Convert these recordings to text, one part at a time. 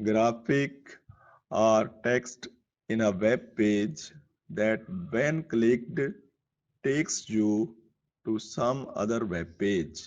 graphic or text in a web page that when clicked takes you to some other web page।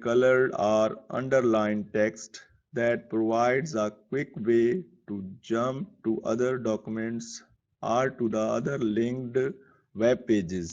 colored or underlined text that provides a quick way to jump to other documents or to the other linked web pages।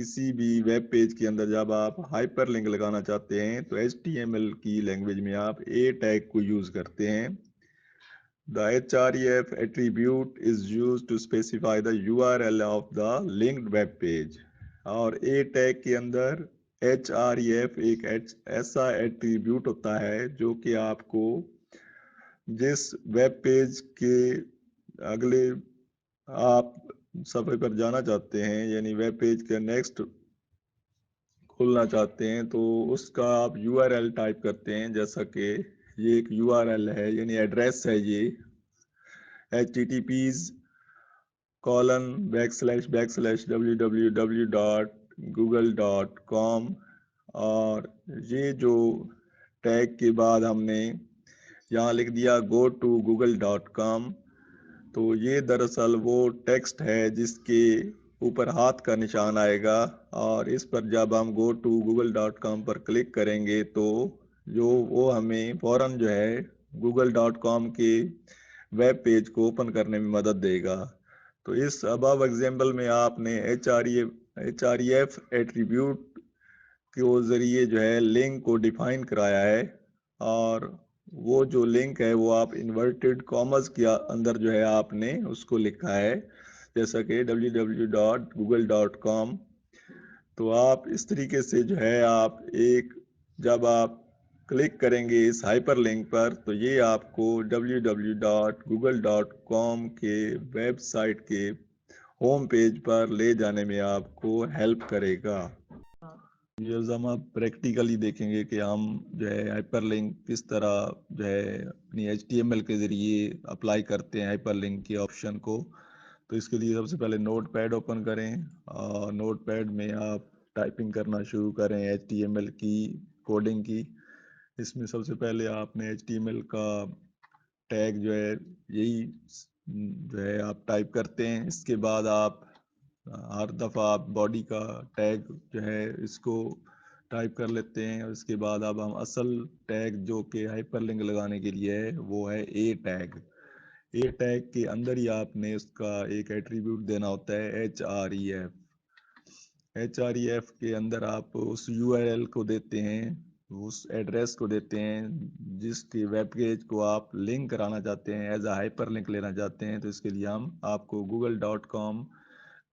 کسی بھی web page کے اندر جب آپ hyper link لگانا چاہتے ہیں تو HTML کی لینگویج میں آپ A ٹیگ کو یوز کرتے ہیں. The href attribute is used to specify the URL of the linked web page. اور A ٹیگ کے اندر href ایک ایسا ایٹریبیوٹ ہوتا ہے جو کہ آپ کو جس ویب پیج کے اگلے آپ صفحے پر جانا چاہتے ہیں یعنی ویب پیج کے نیکسٹ کھولنا چاہتے ہیں تو اس کا آپ URL ٹائپ کرتے ہیں. جیسا کہ یہ ایک URL ہے یعنی ایڈریس ہے یہ https://www.google.com اور یہ جو ٹیگ کے بعد ہم نے یہاں لکھ دیا go-to-google.com تو یہ دراصل وہ ٹیکسٹ ہے جس کے اوپر ہاتھ کا نشان آئے گا اور اس پر جب ہم go-to-google.com پر کلک کریں گے تو وہ ہمیں فوراً جو ہے google.com کے ویب پیج کو اوپن کرنے میں مدد دے گا. تو اس ابو ایگزامپل میں آپ نے href ایٹریبیوٹ کے ذریعے جو ہے لنک کو ڈیفائن کرایا ہے اور وہ جو لنک ہے وہ آپ انورٹڈ کامز کے اندر جو ہے آپ نے اس کو لکھا ہے جیسا کہ www.google.com. تو آپ اس طریقے سے جو ہے آپ جب آپ کلک کریں گے اس ہائپر لنک پر تو یہ آپ کو www.google.com کے ویب سائٹ کے ہوم پیج پر لے جانے میں آپ کو ہیلپ کرے گا. یہ ہم آپ پریکٹیکلی دیکھیں گے کہ ہم جو ہے ہائپر لنک کس طرح جو ہے اپنی HTML کے ذریعے اپلائی کرتے ہیں ہائپر لنک کے آپشن کو. تو اس کے لیے سب سے پہلے نوٹ پیڈ اوپن کریں اور نوٹ پیڈ میں آپ ٹائپنگ کرنا شروع کریں HTML کی کوڈنگ کی. اس میں سب سے پہلے آپ نے HTML کا ٹیگ جو ہے یہی جو ہے آپ ٹائپ کرتے ہیں. اس کے بعد آپ ہر دفعہ آپ باڈی کا ٹیگ جو ہے اس کو ٹائپ کر لیتے ہیں اور اس کے بعد اب ہم اصل ٹیگ جو کہ ہائپر لنک لگانے کے لیے ہے وہ ہے A ٹیگ. A ٹیگ کے اندر ہی آپ نے اس کا ایک ایٹریبیوٹ دینا ہوتا ہے href کے اندر آپ اس URL کو دیتے ہیں اس ایڈریس کو دیتے ہیں جس کی ویب پیج کو آپ لنک کرانا چاہتے ہیں ایز اے ہائپر لنک لینا چاہتے ہیں. تو اس کے لیے ہم آپ کو google.com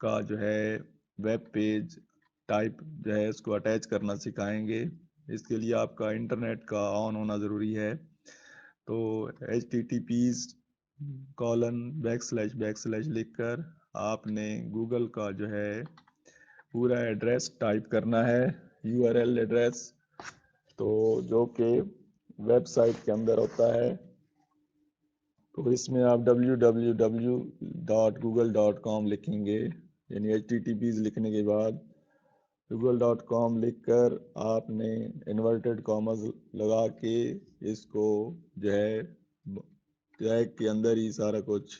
کا جو ہے ویب پیج ٹائپ جو ہے اس کو اٹیچ کرنا سکھائیں گے. اس کے لیے آپ کا انٹرنیٹ کا آن ہونا ضروری ہے. تو https:// لکھ کر آپ نے گوگل کا جو ہے پورا ایڈریس ٹائپ کرنا ہے URL ایڈریس تو جو کہ ویب سائٹ کے اندر ہوتا ہے. تو اس میں آپ www.google.com لکھیں گے یعنی HTTPs لکھنے کے بعد google.com لکھ کر آپ نے انورٹڈ کامز لگا کے اس کو جو ہے ٹیگ کے اندر ہی سارا کچھ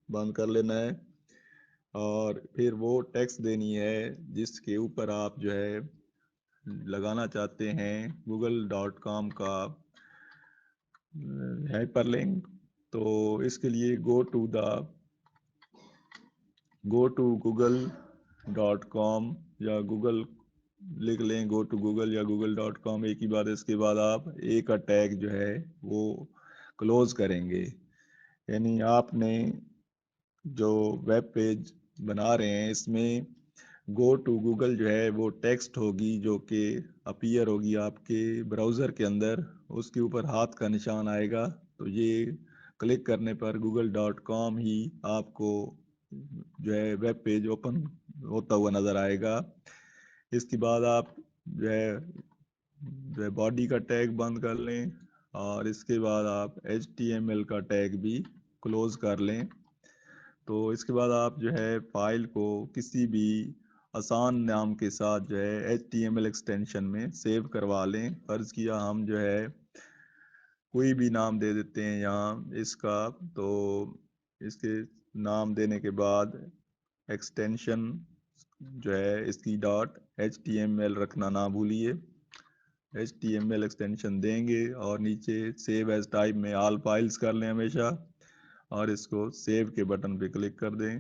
بند کر لینا ہے اور پھر وہ ٹیکسٹ دینی ہے جس کے اوپر آپ جو ہے لگانا چاہتے ہیں google.com کا ہائپر لنک. تو اس کے لیے go to google.com یا گوگل لکھ لیں go to google یا google.com ایک ہی بات ہے. اس کے بعد آپ A کا ٹیگ جو ہے وہ کلوز کریں گے یعنی آپ نے جو ویب پیج بنا رہے ہیں اس میں go to google جو ہے وہ ٹیکسٹ ہوگی جو کہ اپیئر ہوگی آپ کے براؤزر کے اندر. اس کے اوپر ہاتھ کا نشان آئے گا تو یہ کلک کرنے پر google.com ہی آپ کو جو ہے ویب پیج اوپن ہوتا ہوا نظر آئے گا. اس کے بعد آپ جو ہے باڈی کا ٹیگ بند کر لیں اور اس کے بعد آپ HTML کا ٹیگ بھی کلوز کر لیں. تو اس کے بعد آپ جو ہے فائل کو کسی بھی آسان نام کے ساتھ جو ہے HTML ایکسٹینشن میں سیو کروا لیں. فرض کیا ہم جو ہے کوئی بھی نام دے دیتے ہیں یہاں اس کا. تو اس کے نام دینے کے بعد ایکسٹینشن جو ہے اس کی .html رکھنا نہ بھولیے. HTML ایکسٹینشن دیں گے اور نیچے سیو ایز ٹائپ میں آل فائلز کر لیں ہمیشہ اور اس کو سیو کے بٹن پہ کلک کر دیں.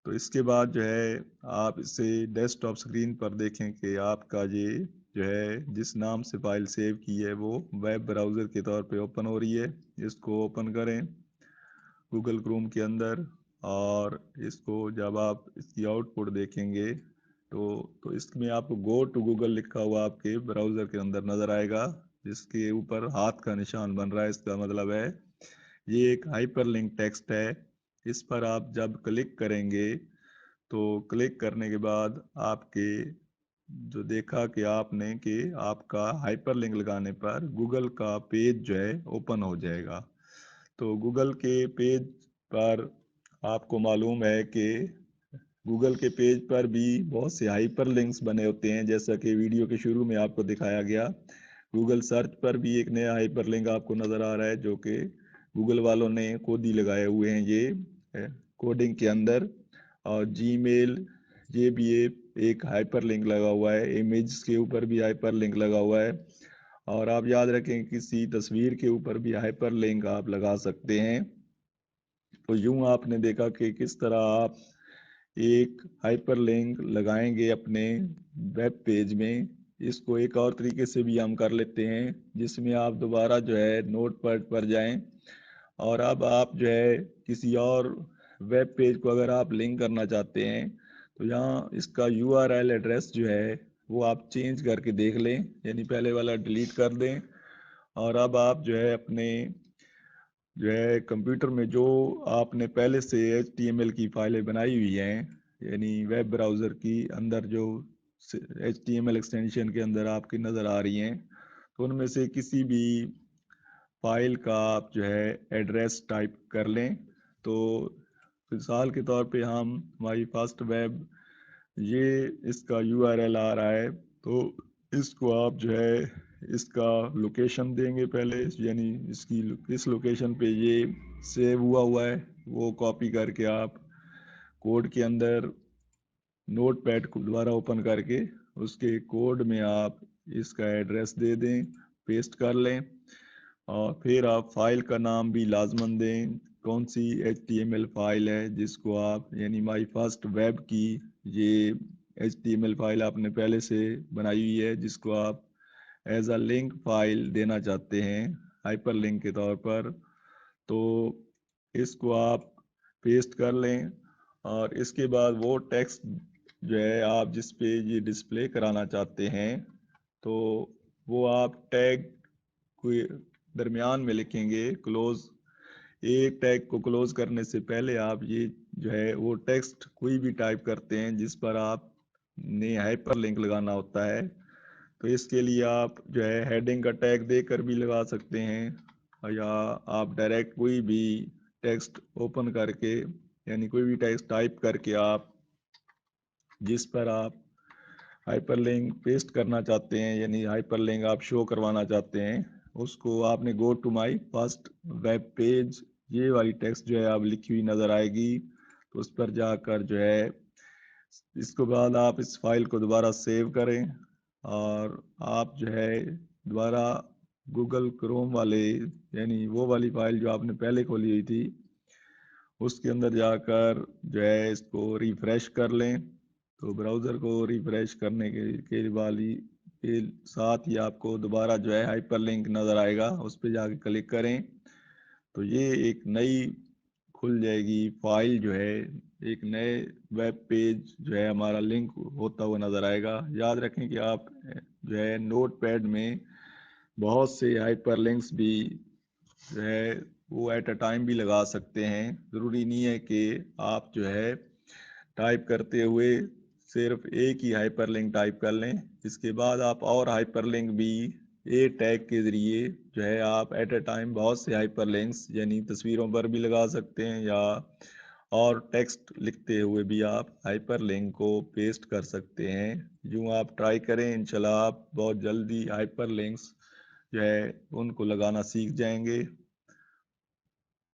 تو اس کے بعد جو ہے آپ اسے ڈیسک ٹاپ اسکرین پر دیکھیں کہ آپ کا یہ جو ہے جس نام سے فائل سیو کی ہے وہ ویب براؤزر کے طور پہ اوپن ہو رہی ہے. اس کو اوپن کریں گوگل کروم کے اندر، اور اس کو جب آپ اس کی آؤٹ پٹ دیکھیں گے تو اس میں آپ کو گو ٹو گوگل لکھا ہوا آپ کے براؤزر کے اندر نظر آئے گا، جس کے اوپر ہاتھ کا نشان بن رہا ہے. اس کا مطلب ہے یہ ایک ہائپر لنک ٹیکسٹ ہے. اس پر آپ جب کلک کریں گے تو کلک کرنے کے بعد آپ کے جو دیکھا کہ آپ نے کہ آپ کا ہائپر لنک لگانے پر گوگل کا پیج جو ہے اوپن ہو جائے گا. تو گوگل کے پیج پر آپ کو معلوم ہے کہ گوگل کے پیج پر بھی بہت سے ہائپر لنکس بنے ہوتے ہیں، جیسا کہ ویڈیو کے شروع میں آپ کو دکھایا گیا. گوگل سرچ پر بھی ایک نیا ہائپر لنک آپ کو نظر آ رہا ہے، جو کہ گوگل والوں نے خود ہی لگائے ہوئے ہیں یہ کوڈنگ کے اندر. اور جی میل یہ بھی ایک ہائپر لنک لگا ہوا ہے، امیجز کے اوپر بھی ہائپر لنک لگا ہوا ہے. اور آپ یاد رکھیں کسی تصویر کے اوپر بھی ہائپر لنک آپ لگا سکتے ہیں. تو یوں آپ نے دیکھا کہ کس طرح آپ ایک ہائپر لنک لگائیں گے اپنے ویب پیج میں. اس کو ایک اور طریقے سے بھی ہم کر لیتے ہیں، جس میں آپ دوبارہ جو ہے نوٹ پیڈ پر جائیں، اور اب آپ جو ہے کسی اور ویب پیج کو اگر آپ لنک کرنا چاہتے ہیں تو یہاں اس کا URL ایڈریس جو ہے وہ آپ چینج کر کے دیکھ لیں، یعنی پہلے والا ڈیلیٹ کر دیں. اور اب آپ جو ہے اپنے جو ہے کمپیوٹر میں جو آپ نے پہلے سے HTML کی فائلیں بنائی ہوئی ہیں، یعنی ویب براؤزر کی اندر جو HTML ایکسٹینشن کے اندر آپ کی نظر آ رہی ہیں، تو ان میں سے کسی بھی فائل کا آپ جو ہے ایڈریس ٹائپ کر لیں. تو مثال کے طور پہ ہم مائی فاسٹ ویب یہ اس کا URL آ رہا ہے، تو اس کو آپ جو ہے اس کا لوکیشن دیں گے پہلے، یعنی اس لوکیشن پہ یہ سیو ہوا ہے، وہ کاپی کر کے آپ کوڈ کے اندر نوٹ پیڈ کو دوبارہ اوپن کر کے اس کے کوڈ میں آپ اس کا ایڈریس دے دیں، پیسٹ کر لیں. اور پھر آپ فائل کا نام بھی لازماً دیں، کون سی HTML فائل ہے جس کو آپ یعنی مائی فاسٹ ویب کی یہ HTML فائل آپ نے پہلے سے بنائی ہوئی ہے، جس کو آپ ایز اے لنک فائل دینا چاہتے ہیں ہائپر لنک کے طور پر. تو اس کو آپ پیسٹ کر لیں، اور اس کے بعد وہ ٹیکسٹ جو ہے آپ جس پہ یہ ڈسپلے کرانا چاہتے ہیں تو وہ آپ ٹیگ کوئی درمیان میں لکھیں گے کلوز. ایک ٹیگ کو کلوز کرنے سے پہلے آپ یہ جو ہے وہ ٹیکسٹ کوئی بھی ٹائپ کرتے ہیں جس پر آپ نے ہائپر لنک لگانا ہوتا ہے. تو اس کے لیے آپ جو ہے ہیڈنگ کا ٹیگ دے کر بھی لگا سکتے ہیں، یا آپ ڈائریکٹ کوئی بھی ٹیکسٹ اوپن کر کے یعنی کوئی بھی ٹیکسٹ ٹائپ کر کے آپ جس پر آپ ہائپر لنک پیسٹ کرنا چاہتے ہیں یعنی ہائپر لنک آپ شو کروانا چاہتے ہیں، اس کو آپ نے go to my fast web page یہ والی ٹیکسٹ جو ہے آپ لکھی ہوئی نظر آئے گی. تو اس پر جا کر جو ہے اس کے بعد آپ اس فائل کو دوبارہ سیو کریں، اور آپ جو ہے دوبارہ گوگل کروم والے یعنی وہ والی فائل جو آپ نے پہلے کھولی ہوئی تھی اس کے اندر جا کر جو ہے اس کو ریفریش کر لیں. تو براؤزر کو ریفریش کرنے کے ساتھ ہی آپ کو دوبارہ جو ہے ہائپر لنک نظر آئے گا، اس پہ جا کے کلک کریں تو یہ ایک نئی کھل جائے گی فائل، جو ہے ایک نئے ویب پیج جو ہے ہمارا لنک ہوتا ہوا نظر آئے گا. یاد رکھیں کہ آپ جو ہے نوٹ پیڈ میں بہت سے ہائپر لنکس بھی جو ہے وہ ایٹ اے ٹائم بھی لگا سکتے ہیں. ضروری نہیں ہے کہ آپ جو ہے ٹائپ کرتے ہوئے صرف ایک ہی ہائپر لنک ٹائپ کر لیں، اس کے بعد آپ اور ہائپر لنک بھی ایک ٹیگ کے ذریعے جو ہے آپ ایٹ اے ٹائم بہت سے ہائپر لنکس یعنی تصویروں پر بھی لگا سکتے ہیں، یا اور ٹیکسٹ لکھتے ہوئے بھی آپ ہائپر لنک کو پیسٹ کر سکتے ہیں. یوں آپ ٹرائی کریں، انشاءاللہ آپ بہت جلدی ہائپر لنکس جو ہے ان کو لگانا سیکھ جائیں گے.